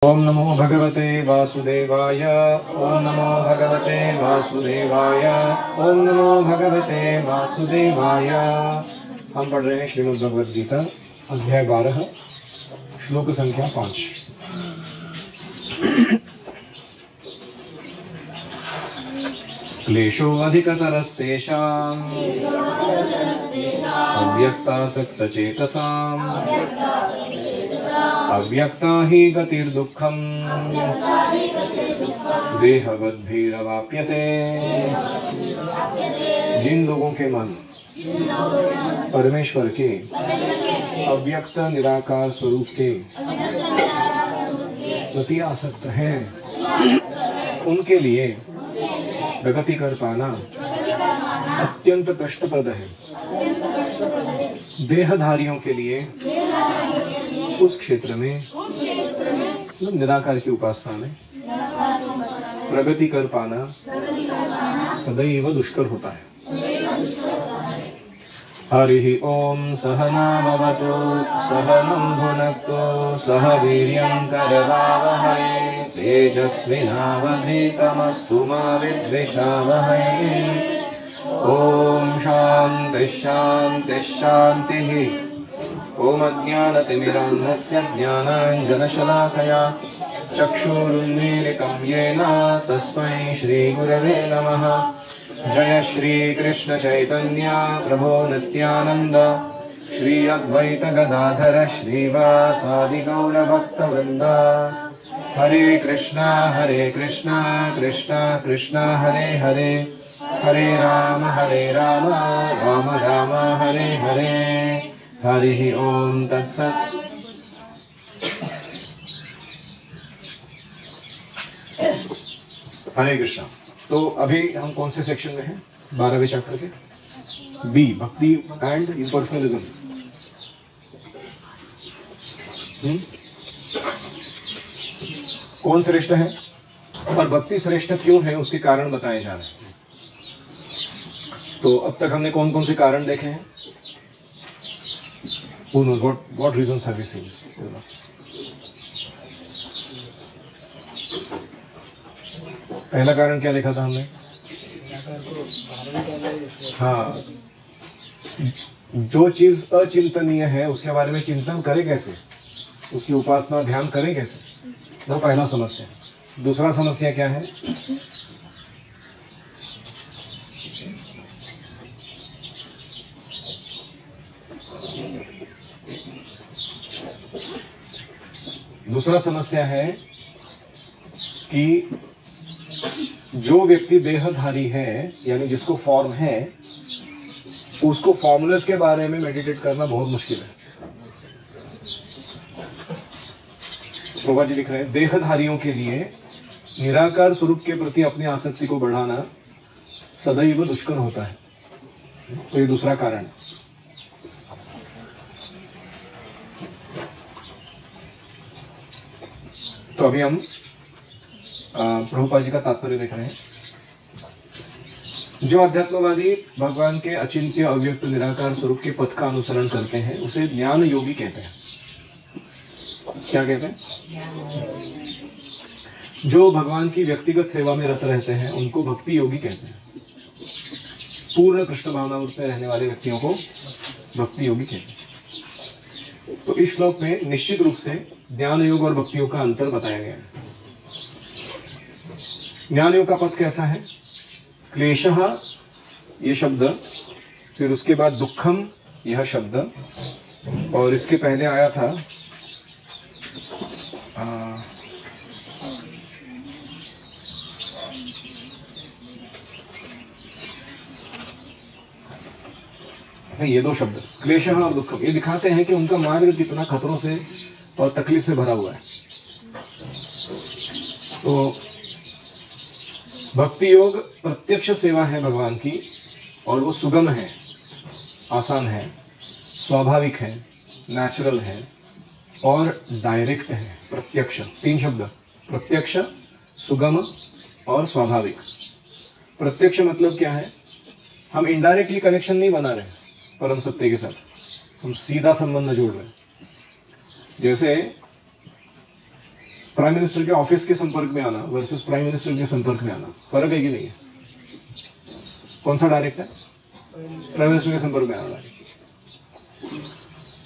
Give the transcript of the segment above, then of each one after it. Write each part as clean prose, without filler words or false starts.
ओम नमो भगवते वासुदेवाय। ओम नमो भगवते वासुदेवाय। ओम नमो भगवते वासुदेवाय। हम पढ़ रहे हैं श्रीमद् भगवद गीता अध्याय 12 श्लोक संख्या 5। क्लेशो अधिकतरस्तेषाम् अव्यक्तासक्तचेतसाम् अव्यक्ता हि गतिर्दुःखम् देहवद्भिरवाप्यते। जिन लोगों के मन परमेश्वर के अव्यक्त निराकार स्वरूप के प्रति आसक्त हैं, उनके लिए प्रगति कर पाना अत्यंत कष्टप्रद है। देहधारियों के लिए उस क्षेत्र में निराकार की उपासना में प्रगति कर पाना सदैव दुष्कर होता है। हरि ओम सहना भवतु सहनं भुनक्तु सह वीर्यं करवावहै तेजस्विनावधीतमस्तु मा विद्विषावहै। ओम शांति शांति शांतिः। ओम अज्ञानतिमिरान्धस्य ज्ञानाञ्जनशलाकया चक्षुरुन्मीलितं येन तस्मै श्रीगुरवे नमः। जय श्री कृष्ण चैतन्य प्रभो नित्यानंद श्री अद्वैत गदाधर श्रीवासादि गौर भक्तवृंद। हरे कृष्णा कृष्णा कृष्णा हरे हरे, हरे राम राम राम हरे हरे। हरि ओम तत्सत। हरे कृष्णा। तो अभी हम कौन से सेक्शन में हैं? 12वें चैप्टर के बी, भक्ति एंड इम्पर्सनलिज्म। कौन श्रेष्ठ है और भक्ति श्रेष्ठ क्यों है, उसके कारण बताए जा रहे हैं। तो अब तक हमने कौन कौन से कारण देखे हैं? Who knows what reasons have we seen? पहला कारण क्या देखा था हमने? हाँ, जो चीज अचिंतनीय है उसके बारे में चिंतन करे कैसे, उसकी उपासना ध्यान करें कैसे, वो पहला समस्या। दूसरा समस्या क्या है? दूसरा समस्या है कि जो व्यक्ति देहधारी है, यानी जिसको फॉर्म है, उसको फॉर्मुलर्स के बारे में मेडिटेट करना बहुत मुश्किल है। प्रभा जी लिख रहे हैं, देहधारियों के लिए निराकार स्वरूप के प्रति अपनी आसक्ति को बढ़ाना सदैव दुष्कर होता है। तो ये दूसरा कारण है। तो अभी हम प्रभुपाद जी का तात्पर्य देख रहे हैं। जो अध्यात्मवादी भगवान के अचिंत्य अव्यक्त निराकार स्वरूप के पथ का अनुसरण करते हैं उसे ज्ञान योगी कहते हैं। क्या कहते हैं? जो भगवान की व्यक्तिगत सेवा में रत रहते हैं उनको भक्ति योगी कहते हैं। पूर्ण कृष्ण भावनामृत में रहने वाले व्यक्तियों को भक्ति योगी कहते हैं। तो इस श्लोक में निश्चित रूप से ज्ञान योग और भक्ति योग का अंतर बताया गया है। ज्ञान योग का पथ कैसा है? क्लेशः ये शब्द, फिर उसके बाद दुखम यह शब्द, और इसके पहले आया था ये दो शब्द क्लेशः और दुखम, ये दिखाते हैं कि उनका मार्ग कितना खतरों से और तकलीफ से भरा हुआ है। तो भक्ति योग प्रत्यक्ष सेवा है भगवान की, और वो सुगम है, आसान है, स्वाभाविक है, नेचुरल है और डायरेक्ट है। प्रत्यक्ष, तीन शब्द, प्रत्यक्ष, सुगम और स्वाभाविक। प्रत्यक्ष मतलब क्या है? हम इनडायरेक्टली कनेक्शन नहीं बना रहे परम सत्य के साथ, हम सीधा संबंध जोड़ रहे हैं। जैसे प्राइम मिनिस्टर के ऑफिस के संपर्क में आना वर्सेस प्राइम मिनिस्टर के संपर्क में आना, फर्क है कि नहीं है? कौन सा डायरेक्ट है? प्राइम मिनिस्टर के संपर्क में आना डायरेक्ट।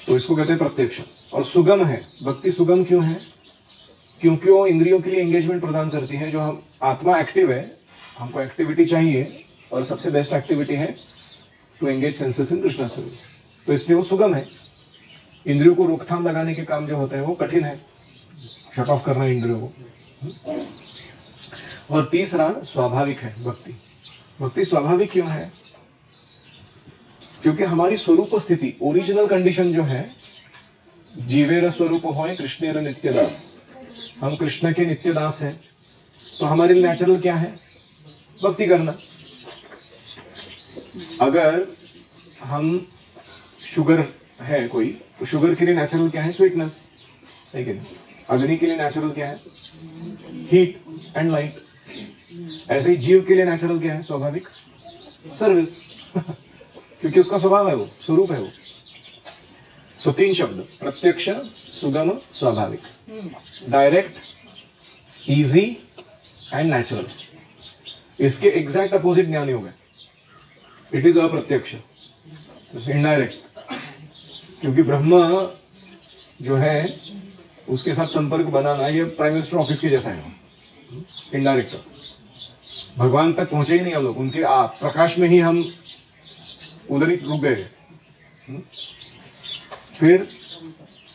तो इसको कहते हैं प्रत्यक्ष। और सुगम है, भक्ति सुगम क्यों है? क्योंकि वो इंद्रियों के लिए एंगेजमेंट प्रदान करती है। जो हम आत्मा एक्टिव है, हमको एक्टिविटी चाहिए, और सबसे बेस्ट एक्टिविटी है to engage senses in Krishna service. तो इसलिए वो सुगम है। इंद्रियों को रोकथाम लगाने के काम जो होते हैं वो कठिन है, शट ऑफ करना इंद्रियों को। और तीसरा स्वाभाविक है भक्ति। भक्ति स्वाभाविक क्यों है? क्योंकि हमारी स्वरूप स्थिति, ओरिजिनल कंडीशन जो है, जीवेर स्वरूप होय कृष्णेर नित्यदास, हम कृष्ण के नित्यदास हैं। तो हमारे लिए नेचुरल क्या है? भक्ति करना। अगर हम शुगर है कोई, तो शुगर के लिए नेचुरल क्या है? स्वीटनेस, है कि नहीं? अग्नि के लिए नेचुरल क्या है? Heat and light. ऐसे ही जीव के लिए नेचुरल क्या है? स्वाभाविक सर्विस क्योंकि उसका स्वभाव है, वो स्वरूप है वो। सो तीन शब्द, प्रत्यक्ष, सुगम, स्वाभाविक। Direct, easy and natural. इसके एग्जैक्ट अपोजिट ज्ञान योग है, इट इज अप्रत्यक्ष, इनडायरेक्ट। क्योंकि ब्रह्म जो है उसके साथ संपर्क बनाना, ये प्राइम मिनिस्टर ऑफिस के जैसा है, इनडायरेक्ट। भगवान तक पहुंचे ही नहीं हम लोग, उनके प्रकाश में ही हम उधर ही रुक गए। फिर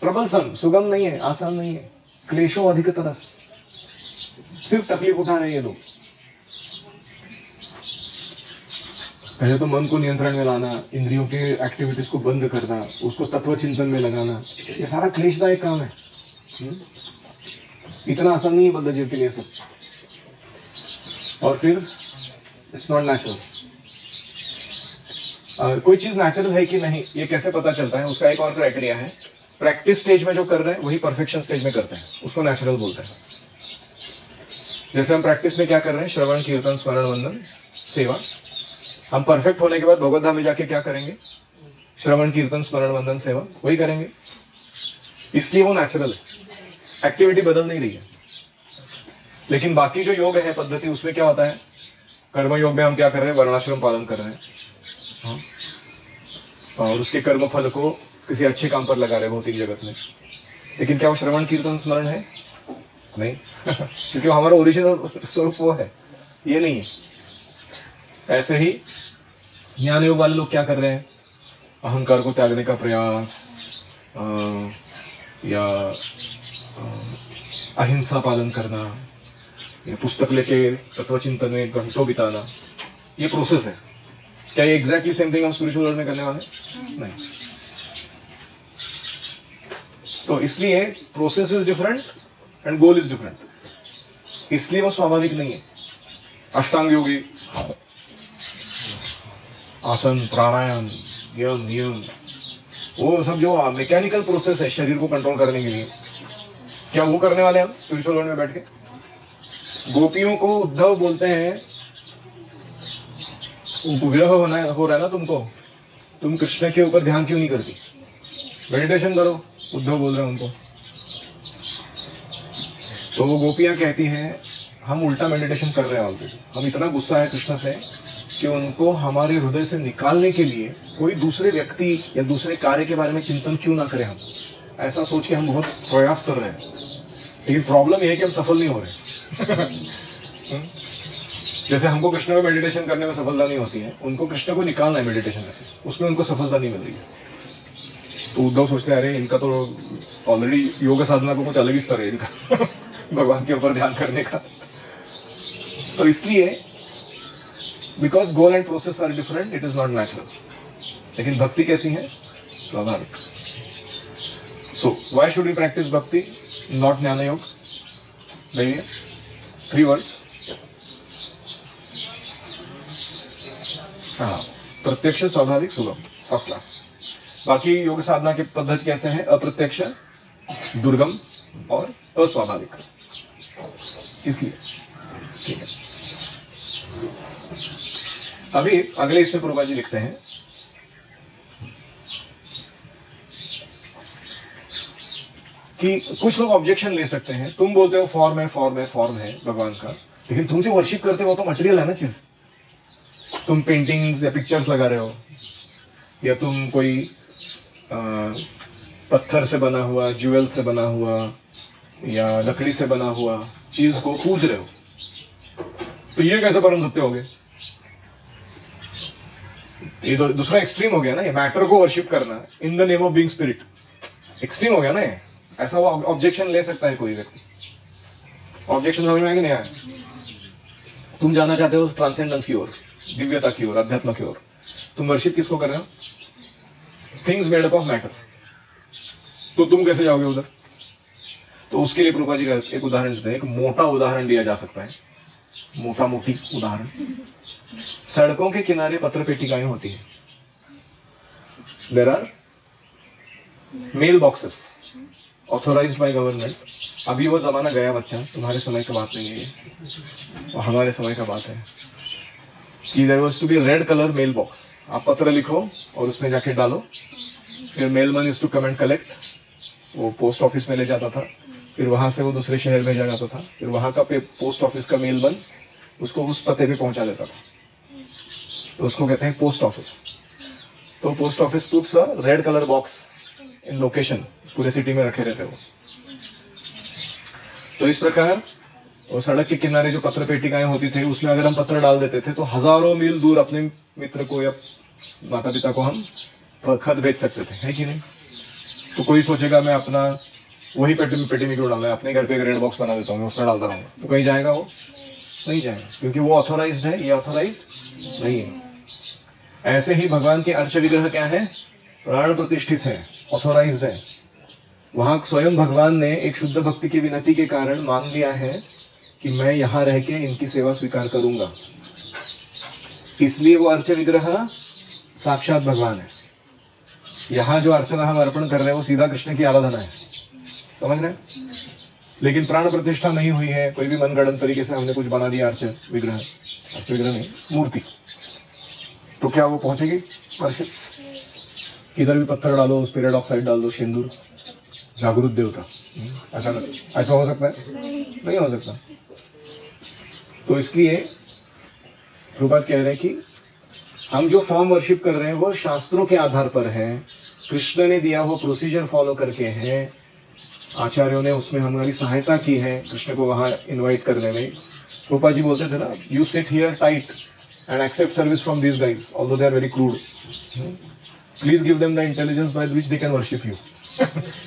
प्रबलसम, सुगम नहीं है, आसान नहीं है। क्लेशो अधिक तरस, सिर्फ तकलीफ उठा रहे हैं ये लोग। पहले तो मन को नियंत्रण में लाना, इंद्रियों के एक्टिविटीज को बंद करना, उसको तत्व चिंतन में लगाना, ये सारा क्लेशदायक काम है। इतना आसान नहीं है बंदा जीव के लिए सब। और फिर इट्स नॉट नेचुरल। कोई चीज नेचुरल है कि नहीं ये कैसे पता चलता है? उसका एक और क्राइटेरिया है, प्रैक्टिस स्टेज में जो कर रहे हैं वही परफेक्शन स्टेज में करते हैं, उसको नेचुरल बोलते हैं। जैसे हम प्रैक्टिस में क्या कर रहे हैं? श्रवण, कीर्तन, स्मरण, वंदन, सेवा। हम परफेक्ट होने के बाद भगवत धाम में जाके क्या करेंगे? श्रवण, कीर्तन, स्मरण, वंदन, सेवा, वही करेंगे। इसलिए वो नेचुरल है, एक्टिविटी बदल नहीं रही है। लेकिन बाकी जो योग है पद्धति, उसमें क्या होता है? कर्म योग में हम क्या कर रहे हैं? वर्णाश्रम पालन कर रहे हैं, और उसके कर्म फल को किसी अच्छे काम पर लगा रहे हैं भौतिक जगत में। लेकिन क्या वो श्रवण, कीर्तन, स्मरण है? नहीं क्योंकि हमारा ओरिजिनल स्वरूप वो है, ये नहीं है। ऐसे ही ज्ञान योग वाले लोग क्या कर रहे हैं? अहंकार को त्यागने का प्रयास, या अहिंसा पालन करना, या पुस्तक लेके तत्वचिंतन में घंटों बिताना, ये प्रोसेस है। क्या ये एग्जैक्टली सेम थिंग हम स्पिरिचुअल वर्ल्ड में करने वाले? नहीं। तो इसलिए process is different and goal is different, इसलिए वो स्वाभाविक नहीं है। अष्टांग योगी आसन, प्राणायाम, यम, नियम, वो सब जो मैकेनिकल प्रोसेस है शरीर को कंट्रोल करने के लिए, क्या वो करने वाले हम स्पिरिचुअल वर्ल्ड में बैठ के? गोपियों को उद्धव बोलते हैं, विरह हो रहा है ना तुमको, तुम कृष्ण के ऊपर ध्यान क्यों नहीं करती? मेडिटेशन करो, उद्धव बोल रहे हैं उनको। तो वो गोपियां कहती हैं हम उल्टा मेडिटेशन कर रहे हैं ऑलरेडी, हम इतना गुस्सा है कृष्ण से कि उनको हमारे हृदय से निकालने के लिए कोई दूसरे व्यक्ति या दूसरे कार्य के बारे में चिंतन क्यों ना करें हम, ऐसा सोच के हम बहुत प्रयास कर रहे हैं। लेकिन प्रॉब्लम यह है कि हम सफल नहीं हो रहे जैसे हमको कृष्ण में मेडिटेशन करने में सफलता नहीं होती है, उनको कृष्ण को निकालना है मेडिटेशन में से, उसमें उनको सफलता नहीं मिल रही है। तो उद्धव सोचते हैं अरे इनका तो ऑलरेडी योग साधना को कुछ अलग ही स्तर है इनका भगवान के ऊपर ध्यान करने का। तो इसलिए because goal and process are different, it is not natural. लेकिन भक्ति कैसी है? स्वाभाविक। So why should we practise bhakti, not jnana yoga? नहीं है, 3 वर्ड्स। हाँ, प्रत्यक्ष, स्वाभाविक, सुगम, फर्स्ट क्लास। बाकी योग साधना की पद्धति कैसे है? अप्रत्यक्ष, दुर्गम और अस्वाभाविक। इसलिए ठीक है। अभी अगले इसमें प्रभुपाद जी लिखते हैं, कि कुछ लोग ऑब्जेक्शन ले सकते हैं, तुम बोलते हो फॉर्म है फॉर्म है फॉर्म है भगवान का, लेकिन तुम जो वर्शिप करते हो वो तो मटेरियल है ना चीज। तुम पेंटिंग्स या पिक्चर्स लगा रहे हो, या तुम कोई पत्थर से बना हुआ, ज्वेल से बना हुआ या लकड़ी से बना हुआ चीज को पूज रहे हो, तो ये कैसे परम सत्य हो गए? ये तो दूसरा एक्सट्रीम हो गया ना, ये मैटर को वर्शिप करना in the name of being spirit, extreme हो गया ना ये। ऐसा वो ऑब्जेक्शन ले सकता है कोई व्यक्ति। ऑब्जेक्शन समझ में आया कि नहीं आया? तुम जाना चाहते हो ट्रांसेंडेंस की ओर, दिव्यता की ओर, अध्यात्म की ओर, तुम वर्शिप किसको कर रहे हो? Things made up of matter. तो तुम कैसे जाओगे उधर? तो उसके लिए प्रभुपाद जी का एक उदाहरण देते हैं, एक मोटा उदाहरण दिया जा सकता है, मोटा मोटी उदाहरण। सड़कों के किनारे पत्र पेटिकाएं होती है, there are mail boxes authorised by government. अभी वो जमाना गया बच्चा, तुम्हारे समय की बात नहीं है ये, और हमारे समय का बात है कि there was to be red colour mail box. आप पत्र लिखो और उसमें जाके डालो, फिर mailman used to come and collect, वो पोस्ट ऑफिस में ले जाता था, फिर वहां से वो दूसरे शहर भेजा जाता था, फिर वहां का पोस्ट ऑफिस का मेलमैन उसको उस पते पे पहुंचा देता था, तो उसको कहते हैं पोस्ट ऑफिस। तो post office puts a red colour box in location, पूरे सिटी में रखे रहते वो। तो इस प्रकार वो सड़क के किनारे जो पत्र पेटिकाएं होती थी, उसमें अगर हम पत्र डाल देते थे तो हजारों मील दूर अपने मित्र को या माता पिता को हम खत भेज सकते थे, है कि नहीं? तो कोई सोचेगा मैं अपना वही पेटी में क्यों डालना है, अपने घर पे एक रेड बॉक्स बना देता हूँ, मैं उसमें डालता रहूंगा, तो कहीं जाएगा वो? नहीं जाएगा, क्योंकि वो ऑथोराइज्ड है, ये ऑथोराइज्ड नहीं है। ऐसे ही भगवान के अर्च विग्रह क्या है? प्राण प्रतिष्ठित है, ऑथोराइज्ड है। वहां स्वयं भगवान ने एक शुद्ध भक्ति की विनती के कारण मान लिया है कि मैं यहां रह के इनकी सेवा स्वीकार करूंगा, इसलिए वो अर्च विग्रह साक्षात भगवान है। यहाँ जो अर्चना हम अर्पण कर रहे हैं वो सीधा कृष्ण की आराधना है, समझ रहे? लेकिन प्राण प्रतिष्ठा नहीं हुई है, कोई भी मनगढ़ंत तरीके से हमने कुछ बना दिया अर्च विग्रह नहीं, मूर्ति, तो क्या वो पहुंचेगी वर्षिप? किधर भी पत्थर डालो, उस पर रेड ऑक्साइड डाल दो, सिंदूर, जागरूक देवता, ऐसा हो सकता है? नहीं हो सकता। तो इसलिए प्रभुपाद कह रहे हैं कि हम जो फॉर्म वर्शिप कर रहे हैं वो शास्त्रों के आधार पर है, कृष्ण ने दिया वो प्रोसीजर फॉलो करके है, आचार्यों ने उसमें हमारी सहायता की है कृष्ण को वहां इनवाइट करने में। प्रभुपाद जी बोलते थे ना, you sit here tight and accept service from these guys although they are very crude, please give them the intelligence by which they can worship you.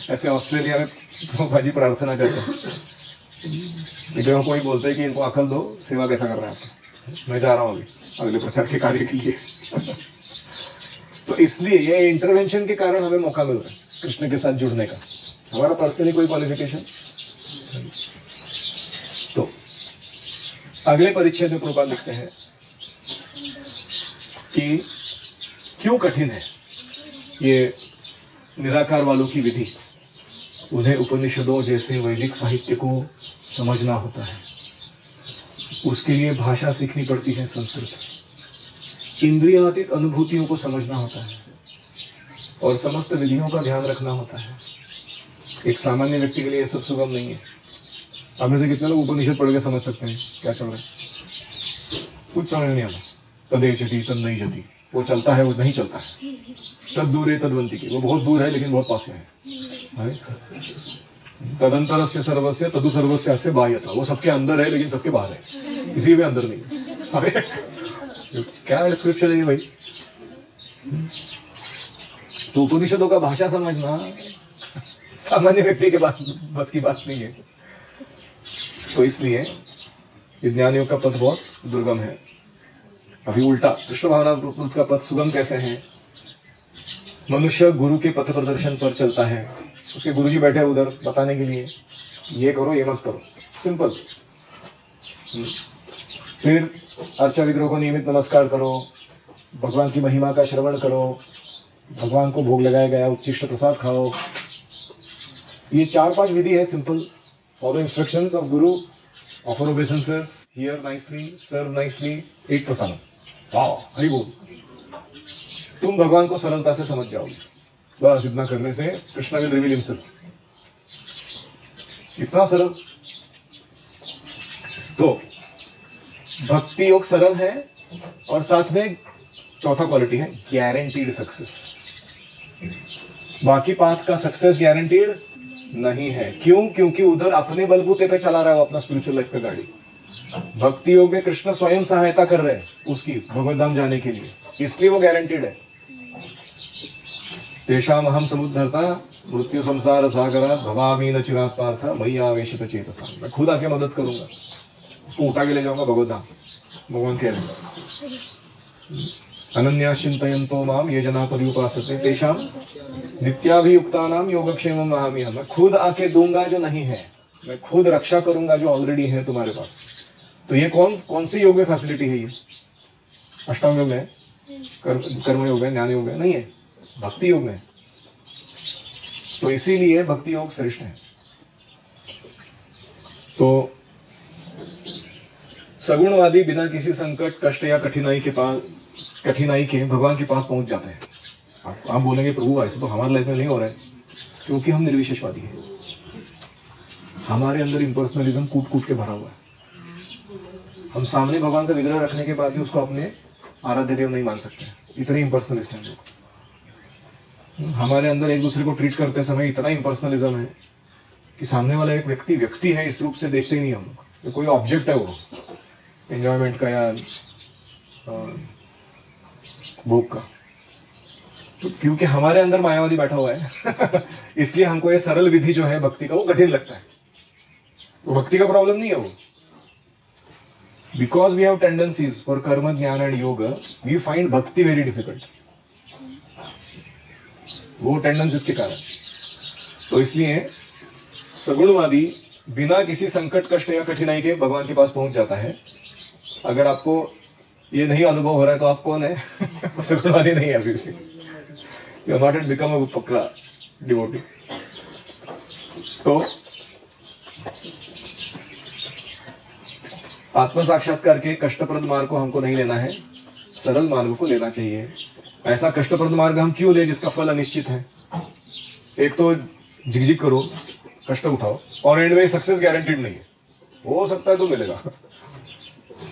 ऐसे ऑस्ट्रेलिया में प्रभुपाद जी प्रार्थना करते हैं, विग्रह को ही बोलते हैं कि इनको अकल दो, सेवा कैसा कर रहे हैं आप, मैं जा रहा हूँ अभी अगले प्रचार के कार्य के लिए। तो इसलिए ये इंटरवेंशन के कारण हमें मौका मिल रहा है कृष्ण के साथ जुड़ने का, हमारा पर्सनली कोई क्वालिफिकेशन। तो अगले परिच्छेद में प्रभुपाद लिखते हैं कि क्यों कठिन है ये निराकार वालों की विधि, उन्हें उपनिषदों जैसे वैदिक साहित्य को समझना होता है, उसके लिए भाषा सीखनी पड़ती है संस्कृत, इंद्रियातीत अनुभूतियों को समझना होता है और समस्त विधियों का ध्यान रखना होता है। एक सामान्य व्यक्ति के लिए यह सब सुगम नहीं है। आप में से कितने लोग उपनिषद पढ़ के समझ सकते हैं क्या चल रहा है? कुछ समझ नहीं आता। तदे चटी तद नहीं जती, वो चलता है वो नहीं चलता है, तद दूर है तदवंती की, वो बहुत दूर है लेकिन बहुत पास में है। तदंतरस्य सर्वस्य तदु सर्वस्य अस्य बाह्यता, वो सबके अंदर है लेकिन सबके बाहर है, किसी भी अंदर नहीं। अरे क्या डिस्क्रिप्शन है ये भाई? तो उपनिषदों का भाषा समझना सामान्य व्यक्ति के पास बस की बात नहीं है। तो इसलिए विज्ञानियों का पथ बहुत दुर्गम है। अभी उल्टा कृष्ण भावना का पथ सुगम कैसे है? मनुष्य गुरु के पथ प्रदर्शन पर चलता है, उसके गुरुजी बैठे उधर बताने के लिए, ये करो ये मत करो, सिंपल। फिर अर्चा विग्रह को नियमित नमस्कार करो, भगवान की महिमा का श्रवण करो, भगवान को भोग लगाया गया उच्चिष्ट प्रसाद खाओ। ये 4-5 विधि है simple. Follow instructions of guru, offer obeisances, hear nicely, serve nicely, eat prasad. वाह, हरि बोल। तुम भगवान को सरलता से समझ जाओगे, बस इतना करने से कृष्ण विल रिवील हिमसेल्फ। कितना सरल। तो भक्ति योग सरल है और साथ में चौथा क्वालिटी है गारंटीड सक्सेस। बाकी पाथ का सक्सेस गारंटीड नहीं है। क्यों? क्योंकि उधर अपने बलबूते पे चला रहा है वो अपना स्पिरिचुअल लाइफ का गाड़ी। भक्ति योग में कृष्ण स्वयं सहायता कर रहे हैं उसकी भगवत धाम जाने के लिए, इसलिए वो गारंटीड है। तेषाम अहम समुद्धरता मृत्यु संसार सागरा भवामी न चिरात पार्थ मयि आवेशित चेतसा। मैं खुद आके मदद करूंगा, उसको उठा के ले जाऊंगा भगवत धाम। भगवान कह रहे अनन्या चिंतयन्तो माम ये जना पर्युपासते तेषाम नित्याभियुक्तानाम योगक्षेमम वहाम्यहम्। मैं खुद आके दूंगा जो नहीं है, मैं खुद रक्षा करूंगा जो ऑलरेडी है तुम्हारे पास। तो ये कौन सी योग में फैसिलिटी है? ये अष्टांग योग में, कर्म योग में, ज्ञान योग में नहीं है, भक्ति योग में। तो इसीलिए भक्ति योग श्रेष्ठ है। तो सगुणवादी बिना किसी संकट, कष्ट या कठिनाई के भगवान के पास पहुंच जाते हैं। आप बोलेंगे प्रभु ऐसे तो हमारे लाइफ में नहीं हो रहा है, क्योंकि हम निर्विशेषवादी हैं। हमारे अंदर इम्पर्सनलिज्म कूट कूट के भरा हुआ है। हम सामने भगवान का विग्रह रखने के बाद भी उसको अपने आराध्य देव नहीं मान सकते, इतने इम्पर्सनलिस्ट हैं लोग। हमारे अंदर एक दूसरे को ट्रीट करते समय इतना इम्पर्सनलिज्म है कि सामने वाला एक व्यक्ति है इस रूप से देखते ही नहीं हम लोग। कोई ऑब्जेक्ट है वो एंजॉयमेंट का या भोग का। तो क्योंकि हमारे अंदर मायावादी बैठा हुआ है इसलिए हमको ये सरल विधि जो है भक्ति का वो कठिन लगता है। तो भक्ति का प्रॉब्लम नहीं है वो। Because we have tendencies for karma, jnana and yoga, we find bhakti very difficult. वो टेंडेंसीज के कारण। तो इसलिए सगुणवादी बिना किसी संकट, कष्ट या कठिनाई के भगवान के पास पहुंच जाता है। अगर आपको ये नहीं अनुभव हो रहा है तो आप कौन है? सगुणवादी नहीं है अभी भी। You are not yet become a pakka devotee. तो आत्म साक्षात्कार के कष्टप्रद मार्ग को हमको नहीं लेना है, सरल मार्ग को लेना चाहिए। ऐसा कष्टप्रद मार्ग हम क्यों ले जिसका फल अनिश्चित है? एक तो झिकझिक करो, कष्ट उठाओ, और एंड में सक्सेस गारंटीड नहीं है। हो सकता है तो मिलेगा।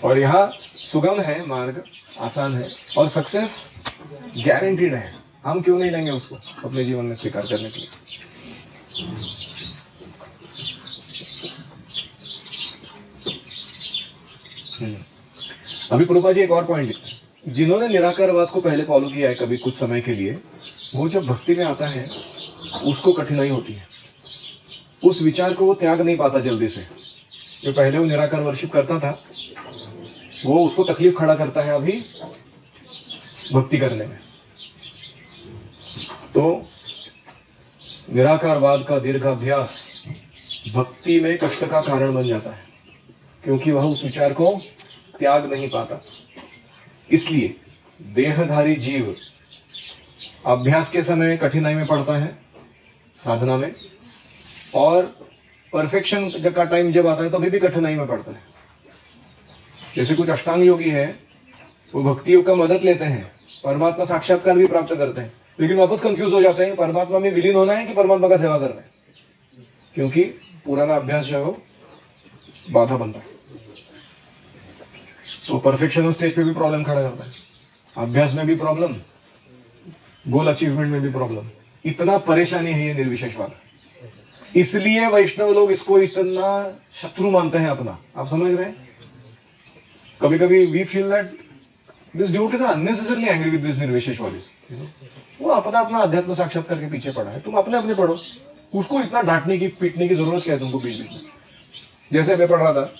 और यहाँ सुगम है मार्ग, आसान है, और सक्सेस गारंटीड है। हम क्यों नहीं लेंगे उसको अपने जीवन में स्वीकार करने के लिए? अभी प्रभुपाद जी एक और पॉइंट लिखते हैं। जिन्होंने निराकारवाद को पहले फॉलो किया है कभी कुछ समय के लिए, वो जब भक्ति में आता है उसको कठिनाई होती है। उस विचार को वो त्याग नहीं पाता जल्दी से। जो पहले वो निराकार वर्शिप करता था वो उसको तकलीफ खड़ा करता है अभी भक्ति करने में। तो निराकारवाद का दीर्घ अभ्यास भक्ति में कष्ट का कारण बन जाता है, क्योंकि वह उस विचार को त्याग नहीं पाता। इसलिए देहधारी जीव अभ्यास के समय कठिनाई में पड़ता है, साधना में, और परफेक्शन का टाइम जब आता है तभी भी कठिनाई में पड़ता है। जैसे कुछ अष्टांग योगी है, वो भक्ति योग का मदद लेते हैं, परमात्मा साक्षात्कार भी प्राप्त करते हैं, लेकिन वापस कंफ्यूज हो जाते हैं परमात्मा में विलीन होना है कि परमात्मा का सेवा करना है, क्योंकि पुराना अभ्यास जो है वो बाधा बनता है। तो परफेक्शन स्टेज पे भी प्रॉब्लम खड़ा करता है, अभ्यास में भी प्रॉब्लम, गोल अचीवमेंट में भी प्रॉब्लम। इतना परेशानी है ये निर्विशेषवाद। इसलिए वैष्णव लोग इसको इतना शत्रु मानते हैं अपना। आप समझ रहे हैं? कभी कभी we feel that this devotees are unnecessarily angry with this निर्विशेषवादीज। वो अपना अपना अध्यात्म साक्षात्कार के पीछे पड़ा है, तुम अपने अपने पढ़ो। उसको इतना डांटने की, पीटने की जरूरत क्या है तुमको बीच बीच में? जैसे मैं पढ़ रहा था,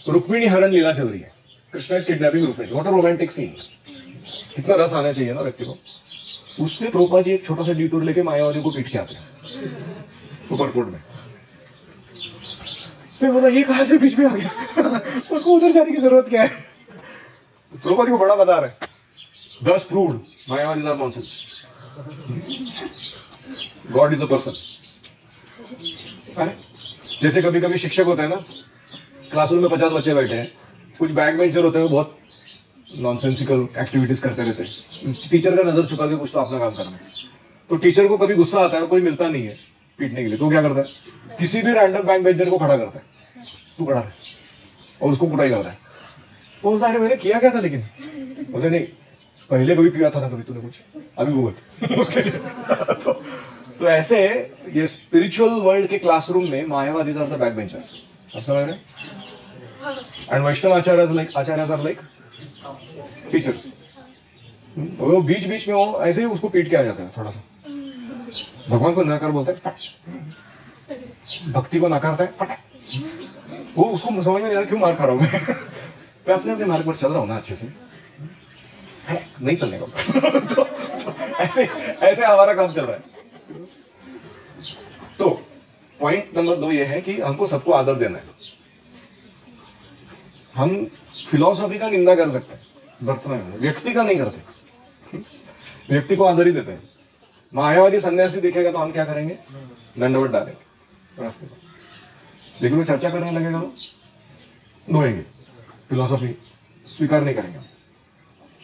रुक्मिणी हरण लीला चल रही है, Krishna is kidnapping Rukmini, what a romantic scene. कितना रस आना चाहिए ना व्यक्ति को। उसमें प्रभुपाद जी एक छोटा सा डिटूर लेके मायावादी को पीट के आते हैं सुपरकोट में। मैं बोला ये कहां से बीच में आ गया? उसको उधर जाने की जरूरत क्या है? प्रभुपाद जी को बड़ा बता रहे, thus proved मायावादी are nonsense, God is a person. जैसे कभी कभी शिक्षक होते हैं ना, क्लासरूम में 50 बच्चे बैठे हैं, कुछ बैक बेंचर होते हैं वो बहुत नॉनसेंसिकल एक्टिविटीज करते रहते हैं। टीचर का नजर छुपा के कुछ तो अपना काम करना है। तो टीचर को कभी गुस्सा आता है, कोई मिलता नहीं है, पीटने के लिए, तो क्या करता है, किसी भी रैंडम बैंक बेंचर को खड़ा करता है, तू खड़ा रहे, और उसको कुटाई करता है। वो बोलता है मैंने किया क्या था, लेकिन बोलते नहीं पहले कभी पिया था ना कभी तूने कुछ, अभी बोल उसके लिए तो ऐसे ये स्पिरिचुअल वर्ल्ड के क्लासरूम में Mayavadi are the back benchers, आप समझ रहे हैं, and Vaishnava acharyas are like teachers. वो बीच बीच में वो ऐसे ही उसको पीट के आ जाता है थोड़ा सा, भगवान को नकार बोलता है पट, भक्ति को नकारता है पट, वो उसको समझ में नहीं आ रहा क्यों मार खा रहा हूं मैं अपने अपने मार्ग पर चल रहा हूं ना अच्छे से, नहीं चलने का तो ऐसे ऐसे हमारा काम चल रहा है। तो पॉइंट नंबर 2 ये है कि हमको सबको आदर देना है। हम फिलॉसफी का निंदा कर सकते हैं, दर्शन व्यक्ति का नहीं करते, व्यक्ति को आदर ही देते हैं। मायावादी सन्यासी दिखेगा तो हम क्या करेंगे, दंडवत डालेंगे रास्ते पर, लेकिन वो चर्चा करने लगेगा तो धोएंगे, फिलॉसफी स्वीकार नहीं करेंगे,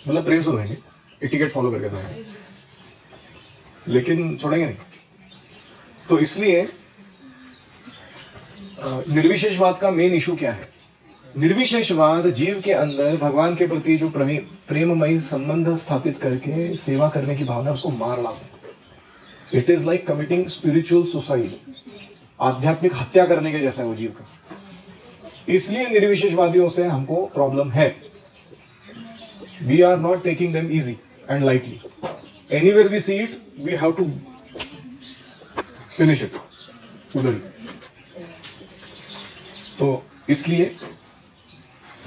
मतलब प्रेम से धोएंगे, एटिकेट फॉलो करके धोएंगे, लेकिन छोड़ेंगे नहीं। तो इसलिए निर्विशेषवाद का मेन इशू क्या है, निर्विशेषवाद जीव के अंदर भगवान के प्रति जो प्रेममयी संबंध स्थापित करके सेवा करने की भावना उसको मार डालता है। It is like committing spiritual suicide, आध्यात्मिक हत्या करने के जैसा है वो जीव का। इसलिए निर्विशेषवादियों से हमको प्रॉब्लम है। We are not taking them easy and lightly, anywhere we see it we have to finish it उधर। तो इसलिए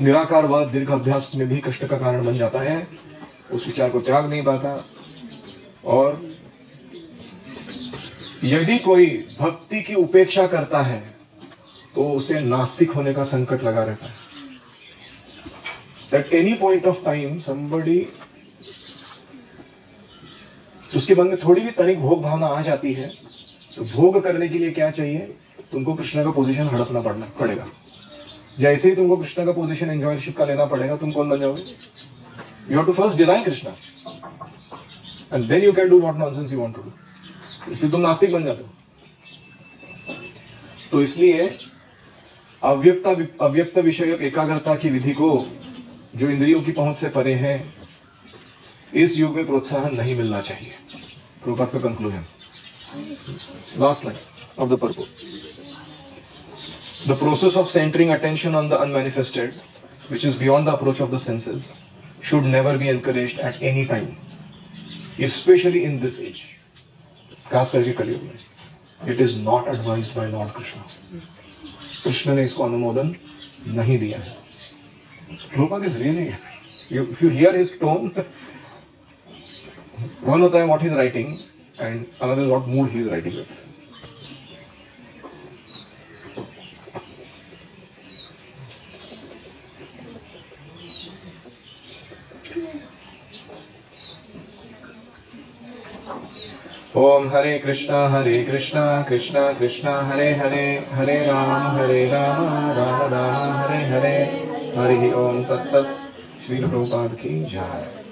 निराकारवाद दीर्घ अभ्यास में भी कष्ट का कारण बन जाता है, उस विचार को त्याग नहीं पाता। और यदि कोई भक्ति की उपेक्षा करता है तो उसे नास्तिक होने का संकट लगा रहता है। At any point of time somebody, उसके मन में थोड़ी भी तनिक भोग भावना आ जाती है तो भोग करने के लिए क्या चाहिए, तुमको कृष्ण का पोजीशन हड़पना पड़ेगा। जैसे ही तुमको कृष्ण का पोजीशन एंजॉयरशिप का लेना पड़ेगा, तुम कौन बन जाओगे, you have to first deny Krishna and then you can do what nonsense you want to do. इसलिए तुम नास्तिक बन जाते हो। तो इसलिए अव्यक्त विषयक एकाग्रता की विधि को, जो इंद्रियों की पहुंच से परे है, इस युग में प्रोत्साहन नहीं मिलना चाहिए। प्रभुपाद का conclusion, last line of the purpose, the process of centering attention on the unmanifested which is beyond the approach of the senses should never be encouraged at any time, especially in this age, खास करके कलयुग में। It is not advised by Lord Krishna. Krishna ने इसको अनुमोदन नहीं दिया है। Prabhupada is really, if you hear his tone, one होता है what he is writing and another is what mood he is writing with. ओम हरे कृष्णा कृष्णा कृष्णा हरे हरे, हरे राम राम राम हरे हरे, हरि ओम तत्सत। श्रील प्रभुपाद की जय।